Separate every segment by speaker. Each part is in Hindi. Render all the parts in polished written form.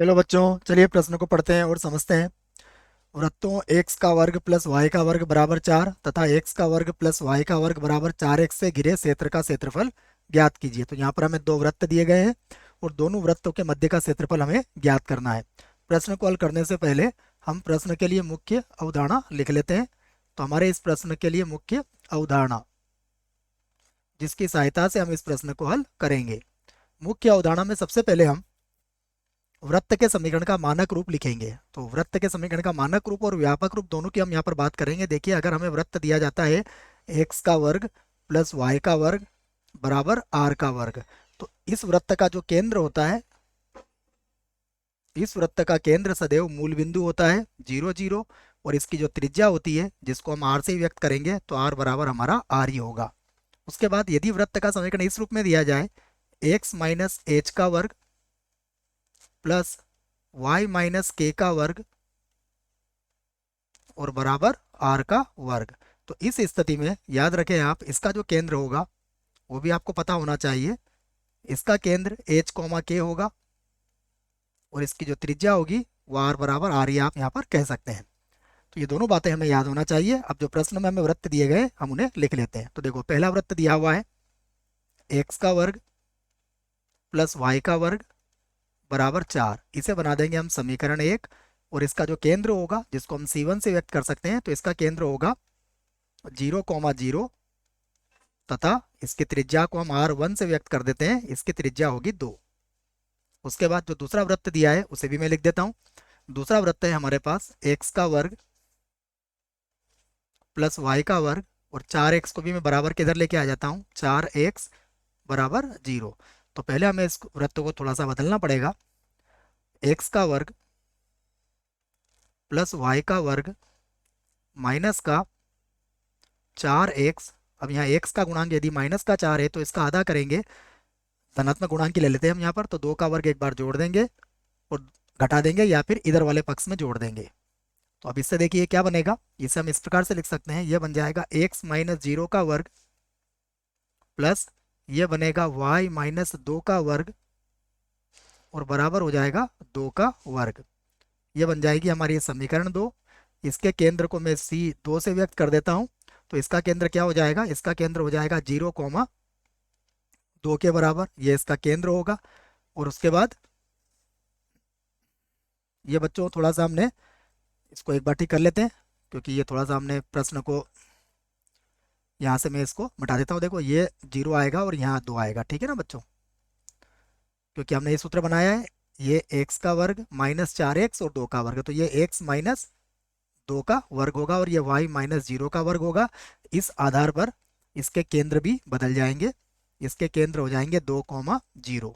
Speaker 1: चलो बच्चों, चलिए प्रश्न को पढ़ते हैं और समझते हैं। वृत्तों एक्स का वर्ग प्लस वाई का वर्ग बराबर 4 तथा एक्स का वर्ग प्लस वाई का वर्ग बराबर 4x से घिरे क्षेत्र का क्षेत्रफल ज्ञात कीजिए। तो यहाँ पर हमें दो वृत्त दिए गए हैं और दोनों वृत्तों के मध्य का क्षेत्रफल हमें ज्ञात करना है। प्रश्न को हल करने से पहले हम प्रश्न के लिए मुख्य अवधारणा लिख लेते हैं। तो हमारे इस प्रश्न के लिए मुख्य अवधारणा, जिसकी सहायता से हम इस प्रश्न को हल करेंगे। मुख्य अवधारणा में सबसे पहले हम वृत्त के समीकरण का मानक रूप लिखेंगे। तो वृत्त के समीकरण का मानक रूप और व्यापक रूप दोनों की हम यहाँ पर बात करेंगे। देखिए, अगर हमें वृत्त दिया जाता है एक्स का वर्ग प्लस वाई का वर्ग बराबर आर का वर्ग, तो इस वृत्त का जो केंद्र होता है, इस वृत्त का केंद्र सदैव मूल बिंदु होता है 0 0, और इसकी जो त्रिज्या होती है जिसको हम आर से व्यक्त करेंगे, तो आर बराबर हमारा आर ही होगा। उसके बाद यदि वृत्त का समीकरण इस रूप में दिया जाए, एक्स माइनस एच का वर्ग प्लस वाई माइनस के का वर्ग और बराबर आर का वर्ग, तो इस स्थिति में याद रखें आप, इसका जो केंद्र होगा वो भी आपको पता होना चाहिए। इसका केंद्र एच कॉमा के होगा और इसकी जो त्रिज्या होगी वो आर बराबर आर ही आप यहाँ पर कह सकते हैं। तो ये दोनों बातें हमें याद होना चाहिए। अब जो प्रश्न में हमें वृत्त दिए गए हम उन्हें लिख लेते हैं। तो देखो, पहला वृत्त दिया हुआ है एक्स का वर्ग प्लस वाई का वर्ग बराबर 4। इसे बना देंगे हम समीकरण 1, और इसका जो केंद्र होगा जिसको हम C1 से व्यक्त कर सकते हैं, तो इसका केंद्र होगा 0 0 तथा इसकी त्रिज्या को हम R1 से व्यक्त कर देते हैं, इसकी त्रिज्या होगी 2। उसके बाद जो दूसरा वृत्त दिया है उसे भी मैं लिख देता हूँ। दूसरा वृत्त है हमारे पास एक्स का वर्ग प्लस वाई का वर्ग, और 4x को भी मैं बराबर किधर लेके आ जाता हूँ, 4x बराबर 0। तो पहले हमें इस वृत्त को थोड़ा सा बदलना पड़ेगा। एक्स का वर्ग प्लस वाई का वर्ग माइनस का 4x। अब यहाँ x का गुणांक यदि माइनस का 4 है तो इसका आधा करेंगे, धनात्मक गुणांक की ले लेते हैं हम यहाँ पर। तो 2 का वर्ग एक बार जोड़ देंगे और घटा देंगे, या फिर इधर वाले पक्ष में जोड़ देंगे। तो अब इससे देखिए क्या बनेगा, इसे हम इस प्रकार से लिख सकते हैं, यह बन जाएगा x माइनस 0 का वर्ग प्लस यह बनेगा y माइनस 2 का वर्ग और बराबर हो जाएगा 2 का वर्ग। यह बन जाएगी हमारी समीकरण 2। इसके केंद्र को मैं C2 से व्यक्त कर देता हूँ। तो इसका केंद्र क्या हो जाएगा, इसका केंद्र हो जाएगा 0 2 के बराबर, ये इसका केंद्र होगा। और उसके बाद ये बच्चों थोड़ा सा हमने इसको एक बार ठीक कर लेते हैं, क्योंकि ये थोड़ा सा हमने प्रश्न को, यहाँ से मैं इसको मिटा देता हूँ। देखो, ये 0 आएगा और यहाँ 2 आएगा, ठीक है ना बच्चों, क्योंकि हमने ये सूत्र बनाया है, ये x का वर्ग माइनस 4x और 2 का वर्ग, तो ये x माइनस 2 का वर्ग होगा और ये y माइनस 0 का वर्ग होगा। इस आधार पर इसके केंद्र भी बदल जाएंगे, इसके केंद्र हो जाएंगे 2 0।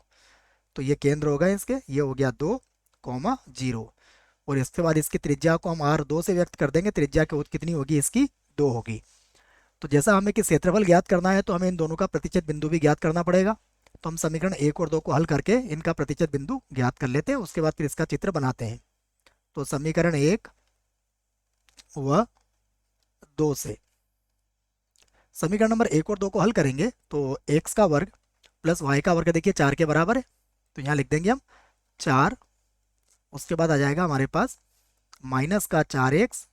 Speaker 1: तो ये केंद्र होगा इसके, ये हो गया 2 0। और इसके बाद इसकी त्रिज्या को हम R2 से व्यक्त कर देंगे। त्रिज्या की कितनी होगी, इसकी 2 होगी। तो जैसा हमें कि क्षेत्रफल ज्ञात करना है, तो हमें इन दोनों का प्रतिच्छेद बिंदु भी ज्ञात करना पड़ेगा। तो हम समीकरण 1 और 2 को हल करके इनका प्रतिच्छेद बिंदु ज्ञात कर लेते हैं, उसके बाद फिर इसका चित्र बनाते हैं। तो समीकरण 1 व 2 से समीकरण नंबर 1 और 2 को हल करेंगे, तो एक्स का वर्ग प्लस वाई का वर्ग देखिए 4 के बराबर है, तो यहाँ लिख देंगे हम 4। उसके बाद आ जाएगा हमारे पास माइनस का 4x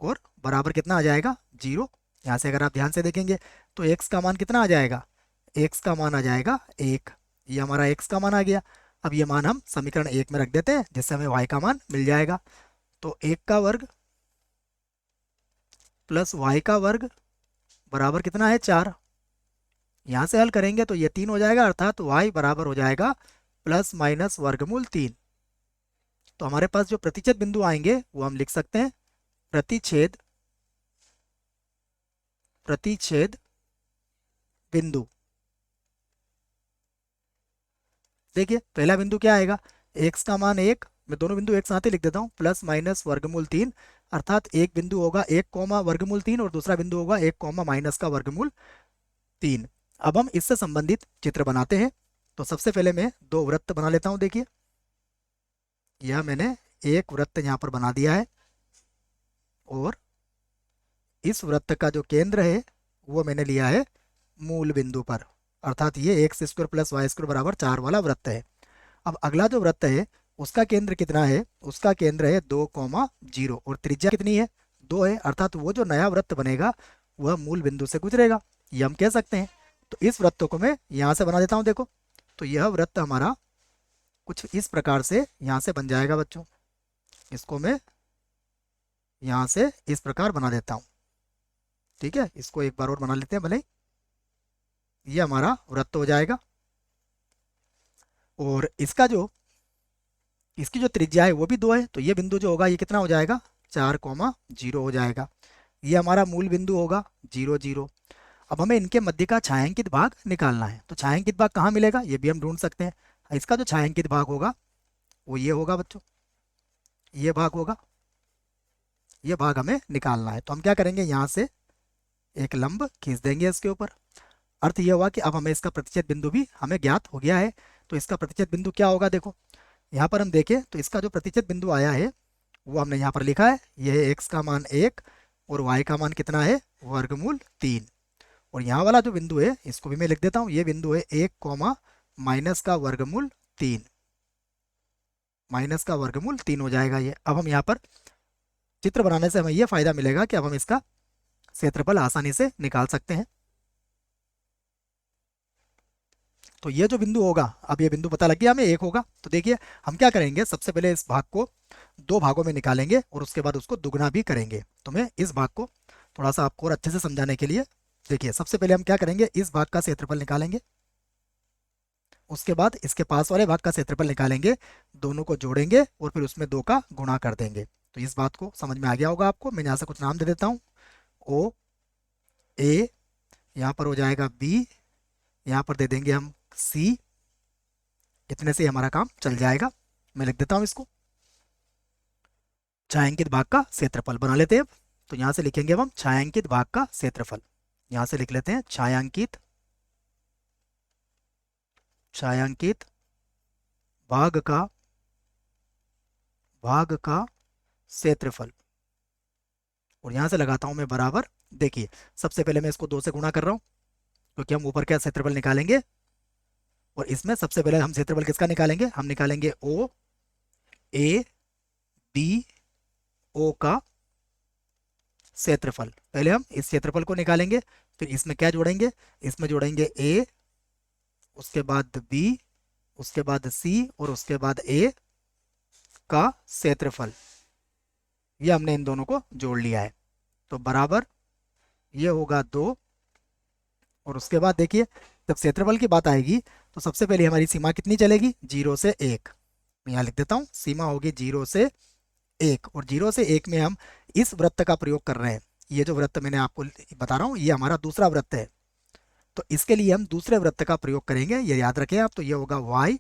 Speaker 1: और बराबर कितना आ जाएगा, 0। यहाँ से अगर आप ध्यान से देखेंगे तो x का मान कितना आ जाएगा, x का मान आ जाएगा 1। ये हमारा x का मान आ गया। अब ये मान हम समीकरण 1 में रख देते हैं, जिससे हमें y का मान मिल जाएगा। तो 1 का वर्ग प्लस वाई का वर्ग बराबर कितना है, 4। यहाँ से हल करेंगे तो ये 3 हो जाएगा, अर्थात y बराबर हो जाएगा प्लस माइनस वर्गमूल 3। तो हमारे पास जो प्रतिच्छेद बिंदु आएंगे वो हम लिख सकते हैं, प्रतिच्छेद प्रतिच्छेद बिंदु। देखिए, पहला बिंदु क्या आएगा, x का मान 1, मैं दोनों बिंदु एक साथ ही लिख देता हूँ, प्लस माइनस वर्गमूल 3। अर्थात एक बिंदु होगा 1 कॉमा वर्गमूल 3 और दूसरा बिंदु होगा 1 कॉमा माइनस का वर्गमूल 3। अब हम इससे संबंधित चित्र बनाते हैं। तो सबसे पहले मैं दो वृत्त बना लेता हूँ। देखिए, यह मैंने एक वृत्त यहाँ पर बना दिया है, और इस वृत्त का जो केंद्र है वो मैंने लिया है मूल बिंदु पर, अर्थात ये x square plus y square बराबर 4 वाला वृत्त है। अब अगला जो वृत्त है उसका केंद्र कितना है, उसका केंद्र है 2,0 और त्रिज्या कितनी है, 2 है, अर्थात वो जो नया वृत्त बनेगा वह मूल बिंदु से गुजरेगा, ये हम कह सकते हैं। तो इस वृत्त को मैं यहाँ से बना देता हूँ, देखो तो यह वृत्त हमारा कुछ इस प्रकार से यहाँ से बन जाएगा बच्चों। इसको मैं यहाँ से इस प्रकार बना देता हूँ, ठीक है। इसको एक बार और बना लेते हैं भले, ये हमारा वृत्त हो जाएगा। और इसकी जो त्रिज्या है वो भी 2 है, तो ये बिंदु जो होगा ये कितना हो जाएगा, 4,0 हो जाएगा। ये हमारा मूल बिंदु होगा 0,0। अब हमें इनके मध्य का छायांकित भाग निकालना है, तो छायांकित भाग कहाँ मिलेगा ये भी हम ढूंढ सकते हैं। इसका जो छायांकित भाग होगा वो ये होगा बच्चों, ये भाग होगा, ये भाग हमें निकालना है। तो हम क्या करेंगे, यहाँ से एक लंब खींच देंगे इसके ऊपर। अर्थ ये हुआ कि अब हमें इसका प्रतिच्छेद बिंदु भी हमें ज्ञात हो गया है। तो इसका प्रतिच्छेद बिंदु क्या होगा, देखो यहाँ पर हम देखें तो इसका जो प्रतिच्छेद बिंदु आया है वो हमने यहाँ पर लिखा है, यह है x का मान 1 और y का मान कितना है, वर्गमूल 3। और यहाँ वाला जो बिंदु है इसको भी मैं लिख देता हूँ, ये बिंदु है 1, माइनस का वर्गमूल 3, माइनस का वर्गमूल 3 हो जाएगा ये। अब हम यहाँ पर चित्र बनाने से हमें ये फायदा मिलेगा कि अब हम इसका क्षेत्रफल आसानी से निकाल सकते हैं। तो ये जो बिंदु होगा, अब ये बिंदु पता लग गया हमें 1 होगा। तो देखिए हम क्या करेंगे, सबसे पहले इस भाग को 2 भागों में निकालेंगे और उसके बाद उसको दुगना भी करेंगे। तो मैं इस भाग को थोड़ा सा आपको और अच्छे से समझाने के लिए, देखिए सबसे पहले हम क्या करेंगे, इस भाग का क्षेत्रफल निकालेंगे, उसके बाद इसके पास वाले भाग का क्षेत्रफल निकालेंगे, दोनों को जोड़ेंगे और फिर उसमें 2 का गुणा कर देंगे। तो इस बात को समझ में आ गया होगा आपको। मैं यहाँ से कुछ नाम दे देता हूँ, ओ ए, यहाँ पर हो जाएगा बी, यहाँ पर दे देंगे हम सी, इतने से हमारा काम चल जाएगा। मैं लिख देता हूँ इसको, छायांकित भाग का क्षेत्रफल बना लेते हैं अब। तो यहाँ से लिखेंगे अब हम छायांकित भाग का क्षेत्रफल, यहाँ से लिख लेते हैं छायांकित भाग का क्षेत्रफल। और यहाँ से लगाता हूँ मैं बराबर। देखिए सबसे पहले मैं इसको 2 से गुणा कर रहा हूँ क्योंकि हम ऊपर क्या क्षेत्रफल निकालेंगे, और इसमें सबसे पहले हम क्षेत्रफल किसका निकालेंगे, हम निकालेंगे ओ ए बी ओ का क्षेत्रफल। पहले हम इस क्षेत्रफल को निकालेंगे, फिर इसमें क्या जोड़ेंगे, इसमें जोड़ेंगे ए, उसके बाद बी, उसके बाद सी और उसके बाद ए का क्षेत्रफल। ये हमने इन दोनों को जोड़ लिया है, तो बराबर ये होगा 2। और उसके बाद देखिए जब क्षेत्रफल की बात आएगी तो सबसे पहले हमारी सीमा कितनी चलेगी, 0 से 1। मैं यहाँ लिख देता हूँ, सीमा होगी 0 से 1, और 0 से 1 में हम इस वृत्त का प्रयोग कर रहे हैं। ये जो वृत्त मैंने आपको बता रहा हूँ ये हमारा दूसरा वृत्त है, तो इसके लिए हम दूसरे वृत्त का प्रयोग करेंगे, ये याद रखें आप। तो ये होगा y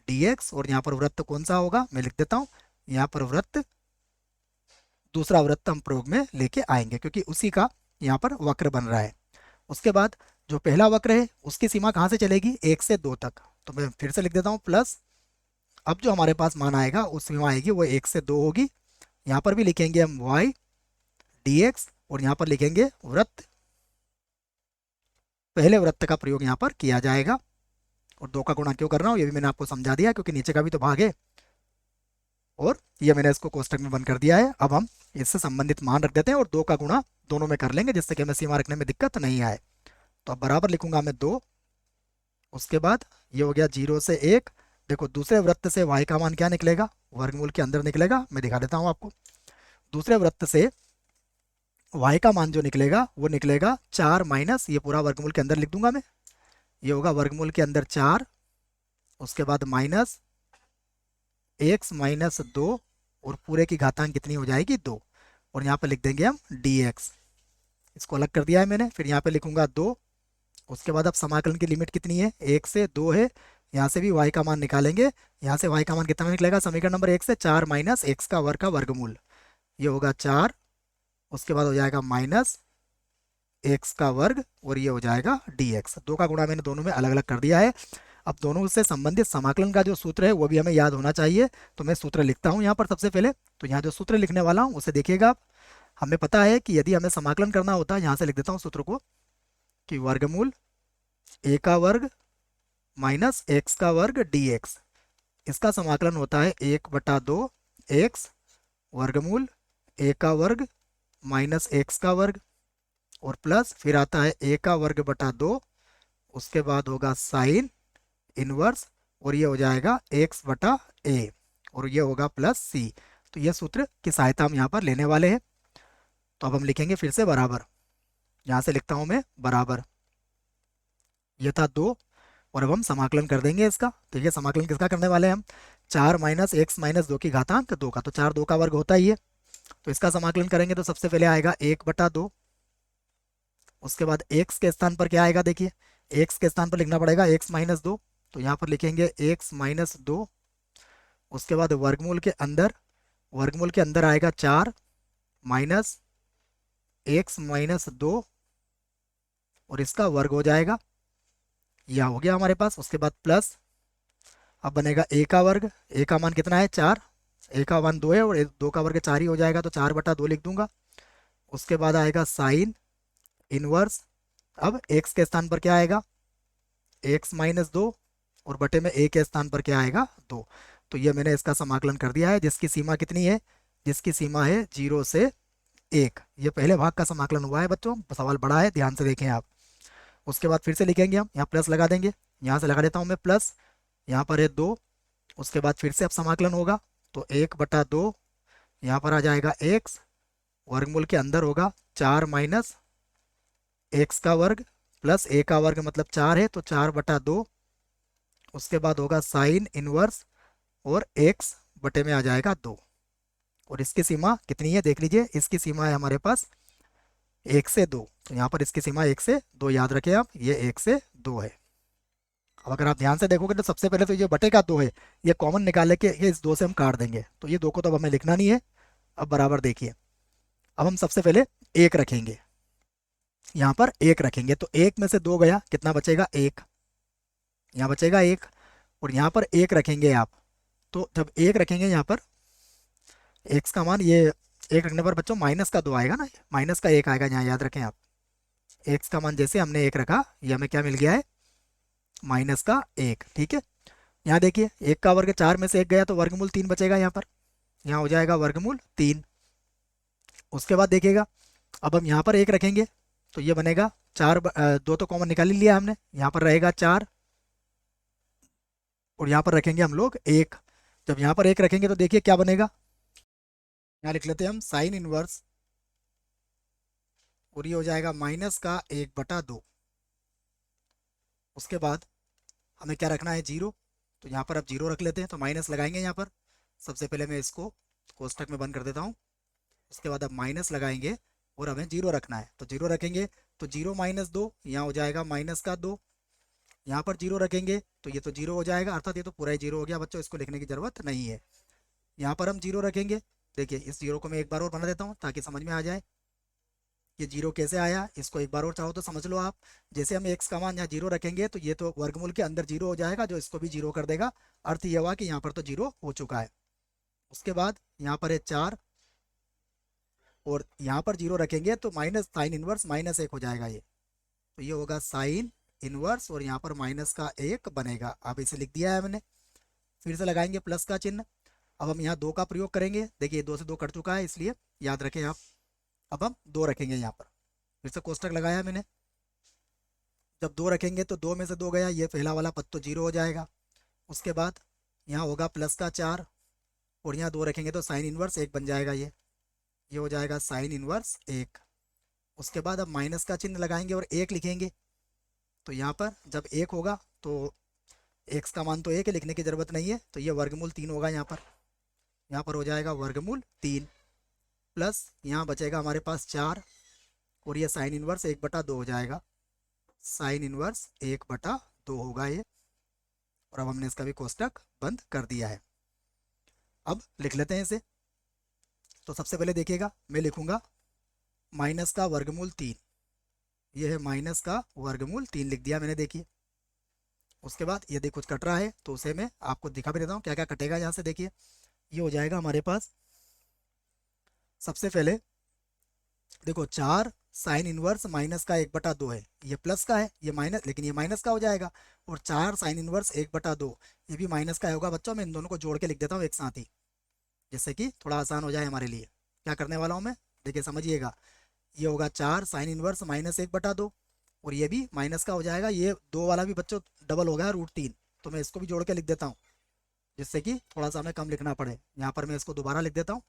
Speaker 1: dx, और यहाँ पर वृत्त कौन सा होगा, मैं लिख देता हूँ, यहाँ पर वृत्त, दूसरा वृत्त हम प्रयोग में लेके आएंगे क्योंकि उसी का यहाँ पर वक्र बन रहा है। उसके बाद जो पहला वक्र है उसकी सीमा कहाँ से चलेगी, 1 से 2 तक। तो मैं फिर से लिख देता हूँ प्लस, अब जो हमारे पास मान आएगा उस सीमा आएगी वो 1 से 2 होगी। यहाँ पर भी लिखेंगे हम y dx, और यहाँ पर लिखेंगे वृत्त, पहले वृत्त का प्रयोग यहाँ पर किया जाएगा। और 2 का गुणा क्यों कर रहा हूँ ये भी मैंने आपको समझा दिया क्योंकि नीचे का भी तो भाग है, और ये मैंने इसको कोष्टक में बंद कर दिया है। अब हम इससे संबंधित मान रख देते हैं और 2 का गुणा दोनों में कर लेंगे जिससे कि हमें सीमा रखने में दिक्कत नहीं आए। तो अब बराबर लिखूंगा मैं 2, उसके बाद ये हो गया 0 से 1। देखो दूसरे वृत्त से y का मान क्या निकलेगा, वर्गमूल के अंदर निकलेगा, मैं दिखा देता हूँ आपको। दूसरे वृत्त से y का मान जो निकलेगा वो निकलेगा 4 माइनस, ये पूरा वर्गमूल के अंदर लिख दूंगा मैं, ये होगा वर्गमूल के अंदर 4, उसके बाद माइनस x माइनस 2, और पूरे की घातांक कितनी हो जाएगी 2, और यहाँ पे लिख देंगे हम dx, इसको अलग कर दिया है मैंने। फिर यहाँ पे लिखूंगा 2, उसके बाद अब समाकलन की लिमिट कितनी है, 1 से 2 है। यहाँ से भी y का मान निकालेंगे, यहाँ से y का मान कितना निकलेगा, समीकरण नंबर 1 से 4 माइनस x का वर्ग का वर्गमूल, ये होगा 4, उसके बाद हो जाएगा माइनस x का वर्ग, और ये हो जाएगा dx। 2 का गुणा मैंने दोनों में अलग अलग कर दिया है। अब दोनों से संबंधित समाकलन का जो सूत्र है वो भी हमें याद होना चाहिए, तो मैं सूत्र लिखता हूँ यहाँ पर सबसे पहले। तो यहाँ जो सूत्र लिखने वाला हूँ उसे देखिएगा आप। हमें पता है कि यदि हमें समाकलन करना होता है, यहाँ से लिख देता हूँ सूत्र को, कि वर्गमूल a का वर्ग माइनस एक्स का वर्ग डी एक्स। इसका समाकलन होता है 1/2 एक्स वर्गमूल ए का वर्ग माइनस एक्स का वर्ग, और प्लस फिर आता है ए का वर्ग बटा 2, उसके बाद होगा साइन इनवर्स, और ये हो जाएगा एक्स बटा ए, और ये होगा प्लस सी। तो ये सूत्र की सहायता हम यहाँ पर लेने वाले हैं। तो अब हम लिखेंगे फिर से बराबर, यहाँ से लिखता हूँ मैं बराबर, ये था 2, और अब हम समाकलन कर देंगे इसका। तो ये समाकलन किसका करने वाले हैं हम, 4 माइनस एक्स माइनस 2 की घातांक 2 का, तो 4 2 का वर्ग होता ही है। तो इसका समाकलन करेंगे तो सबसे पहले आएगा 1/2, उसके बाद एक्स के स्थान पर क्या आएगा, देखिए एक्स के स्थान पर लिखना पड़ेगा एक्स माइनस 2, तो यहाँ पर लिखेंगे एक्स माइनस 2, उसके बाद वर्गमूल के अंदर आएगा 4 माइनस एक्स माइनस 2, और इसका वर्ग हो जाएगा, यह हो गया हमारे पास। उसके बाद प्लस, अब बनेगा ए का वर्ग, ए का मान कितना है 4, ए का मान 2 है, और 2 का वर्ग 4 ही हो जाएगा, तो 4/2 लिख दूंगा। उसके बाद आएगा साइन इनवर्स, अब एक्स के स्थान पर क्या आएगा एक्स माइनस 2, और बटे में ए के स्थान पर क्या आएगा 2। तो ये मैंने इसका समाकलन कर दिया है, जिसकी सीमा कितनी है, जिसकी सीमा है 0 से 1। ये पहले भाग का समाकलन हुआ है बच्चों, सवाल बड़ा है, ध्यान से देखें आप। उसके बाद फिर से लिखेंगे हम, यहाँ प्लस लगा देंगे, यहाँ से लगा देता हूँ मैं प्लस, यहाँ पर है 2, उसके बाद फिर से अब समाकलन होगा, तो 1/2, यहाँ पर आ जाएगा एक्स, वर्गमूल के अंदर होगा 4 माइनस एक्स का वर्ग प्लस ए का वर्ग मतलब 4 है, तो 4/2, उसके बाद होगा साइन इनवर्स, और एक्स बटे में आ जाएगा 2, और इसकी सीमा कितनी है देख लीजिए, इसकी सीमा है हमारे पास 1 से 2, तो यहाँ पर इसकी सीमा 1 से 2, याद रखें आप, ये 1 से 2 है। अब अगर आप ध्यान से देखोगे तो सबसे पहले तो ये बटे का 2 है, ये कॉमन निकाल के ये इस 2 से हम काट देंगे, तो ये 2 को तो अब हमें लिखना नहीं है। अब बराबर देखिए, अब हम सबसे पहले 1 रखेंगे, यहाँ पर 1 रखेंगे, तो 1 में से 2 गया, कितना बचेगा 1, यहाँ बचेगा 1, और यहाँ पर 1 रखेंगे आप, तो जब 1 रखेंगे यहाँ पर एक्स का मान, ये 1 रखने पर बच्चों माइनस का 2 आएगा ना, माइनस का 1 आएगा यहाँ, याद रखें आप। एक्स का मान जैसे हमने 1 रखा, ये हमें क्या मिल गया है माइनस का 1, ठीक है। यहाँ देखिए 1 का वर्ग 4 में से 1 गया, तो वर्गमूल 3 बचेगा यहाँ पर, यहाँ हो जाएगा वर्गमूल 3। उसके बाद देखिएगा, अब हम यहाँ पर 1 रखेंगे, तो ये बनेगा 2 तो कॉमन निकाल ही लिया हमने, यहाँ पर रहेगा 4, और यहाँ पर रखेंगे हम लोग 1। जब यहाँ पर 1 रखेंगे तो देखिए क्या बनेगा, यहाँ लिख लेते हैं हम साइन इनवर्स, और ये हो जाएगा माइनस का 1/2। उसके बाद हमें क्या रखना है 0, तो यहाँ पर अब 0 रख लेते हैं, तो माइनस लगाएंगे यहाँ पर। सबसे पहले मैं इसको कोष्टक में बंद कर देता हूँ, उसके बाद अब माइनस लगाएंगे, और हमें 0 रखना है, तो 0 रखेंगे, तो 0 माइनस 2, यहाँ हो जाएगा माइनस का 2। यहाँ पर 0 रखेंगे तो ये तो 0 हो जाएगा, अर्थात ये तो पूरा ही 0 हो गया बच्चों, इसको लिखने की ज़रूरत नहीं है। यहाँ पर हम 0 रखेंगे, देखिए इस 0 को मैं एक बार और बना देता हूँ ताकि समझ में आ जाए ये 0 कैसे आया, इसको एक बार और चाहो तो समझ लो आप। जैसे हम एक्स का मान यहाँ 0 रखेंगे, तो ये तो वर्गमूल के अंदर 0 हो जाएगा, जो इसको भी 0 कर देगा, अर्थ ये हुआ कि यहाँ पर तो 0 हो चुका है। उसके बाद यहाँ पर है 4, और यहाँ पर 0 रखेंगे तो माइनस साइन इनवर्स -1 हो जाएगा ये, तो ये होगा साइन इनवर्स, और यहाँ पर माइनस का 1 बनेगा। अब इसे लिख दिया है मैंने, फिर से लगाएंगे प्लस का चिन्ह। अब हम यहाँ 2 का प्रयोग करेंगे, देखिए 2 से 2 कट चुका है, इसलिए याद रखें आप। अब हम 2 रखेंगे यहाँ पर, फिर से कोष्टक लगाया मैंने। जब 2 रखेंगे तो 2 में से 2 गया, ये पहला वाला पद तो 0 हो जाएगा। उसके बाद यहाँ होगा प्लस का 4, और यहाँ 2 रखेंगे तो साइन इनवर्स 1 बन जाएगा, ये हो जाएगा साइन इनवर्स 1। उसके बाद अब माइनस का चिन्ह लगाएंगे और 1 लिखेंगे, तो यहाँ पर जब 1 होगा तो एक्स का मान तो 1 है, लिखने की ज़रूरत नहीं है, तो ये वर्गमूल 3 होगा यहाँ पर हो जाएगा वर्गमूल 3, प्लस यहाँ बचेगा हमारे पास 4, और ये साइन इनवर्स 1/2 हो जाएगा, साइन इनवर्स 1/2 होगा ये। और अब हमने इसका भी कोष्टक बंद कर दिया है। अब लिख लेते हैं इसे। तो सबसे पहले देखिएगा, मैं लिखूंगा माइनस का वर्गमूल 3, ये है माइनस का वर्गमूल 3 लिख दिया मैंने, देखिए। उसके बाद यदि कुछ कट रहा है तो उसे मैं आपको दिखा भी देता हूँ क्या क्या कटेगा यहाँ से, देखिए ये हो जाएगा हमारे पास। सबसे पहले देखो 4 साइन इनवर्स माइनस का 1/2 है, ये प्लस का है, ये माइनस, लेकिन ये माइनस का हो जाएगा। और 4 साइन इनवर्स 1/2 ये भी माइनस का होगा बच्चों। मैं इन दोनों को जोड़ के लिख देता हूँ एक साथ ही, जिससे कि थोड़ा आसान हो जाए हमारे लिए। क्या करने वाला हूँ मैं, देखिए समझिएगा। ये होगा 4 साइन इनवर्स माइनस 1/2, और ये भी माइनस का हो जाएगा। ये दो वाला भी बच्चों डबल हो गया √3, तो मैं इसको भी जोड़ के लिख देता हूँ, जिससे कि थोड़ा सा हमें कम लिखना पड़े। यहाँ पर मैं इसको दोबारा लिख देता हूँ।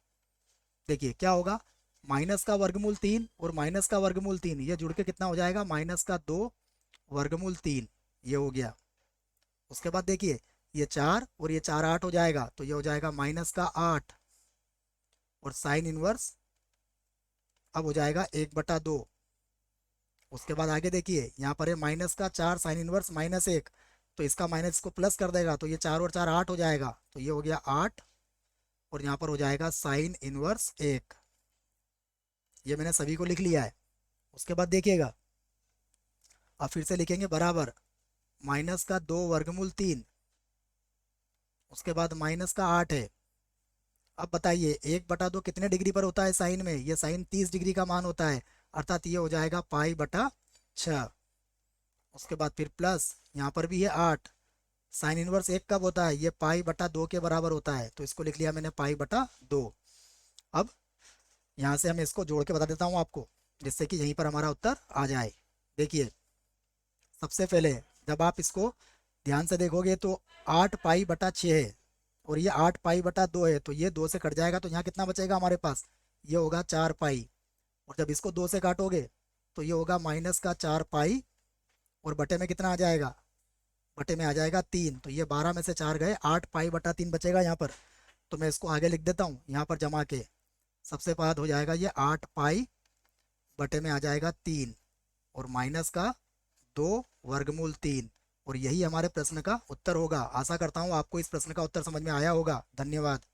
Speaker 1: देखिए क्या होगा, माइनस का वर्गमूल 3 और माइनस का वर्गमूल 3, ये जुड़ के कितना हो जाएगा, -2 वर्गमूल 3, ये हो गया। उसके बाद देखिए ये 4 और ये 4 8 हो जाएगा, तो ये हो जाएगा -8, और साइन इनवर्स अब हो जाएगा 1/2। उसके बाद आगे देखिए यहाँ पर है -4 साइन इनवर्स -1, तो इसका माइनस को प्लस कर देगा, तो ये 4 और 4 8 हो जाएगा, तो ये हो गया 8, और यहाँ पर हो जाएगा साइन इनवर्स 1। ये मैंने सभी को लिख लिया है। उसके बाद देखिएगा, अब फिर से लिखेंगे बराबर -2 वर्गमूल 3, उसके बाद -8 है। अब बताइए 1/2 कितने डिग्री पर होता है साइन में, ये साइन 30 डिग्री का मान होता है, अर्थात ये हो जाएगा π/6। उसके बाद फिर प्लस यहाँ पर भी है 8, साइन इनवर्स 1 कब होता है, ये π/2 के बराबर होता है, तो इसको लिख लिया मैंने π/2। अब यहाँ से हम इसको जोड़ के बता देता हूँ आपको, जिससे कि यहीं पर हमारा उत्तर आ जाए। देखिए सबसे पहले जब आप इसको ध्यान से देखोगे तो 8π/6 है, और ये 8π/2 है, तो ये 2 से कट जाएगा, तो यहाँ कितना बचेगा हमारे पास, ये होगा 4π। और जब इसको 2 से काटोगे तो ये होगा -4π, और बटे में कितना आ जाएगा, बटे में आ जाएगा 3, तो ये 12 में से 4 गए, 8π/3 बचेगा यहाँ पर। तो मैं इसको आगे लिख देता हूँ यहाँ पर जमा के। सबसे बाद हो जाएगा ये 8π, बटे में आ जाएगा 3, और -2 वर्गमूल 3, और यही हमारे प्रश्न का उत्तर होगा। आशा करता हूँ आपको इस प्रश्न का उत्तर समझ में आया होगा। धन्यवाद।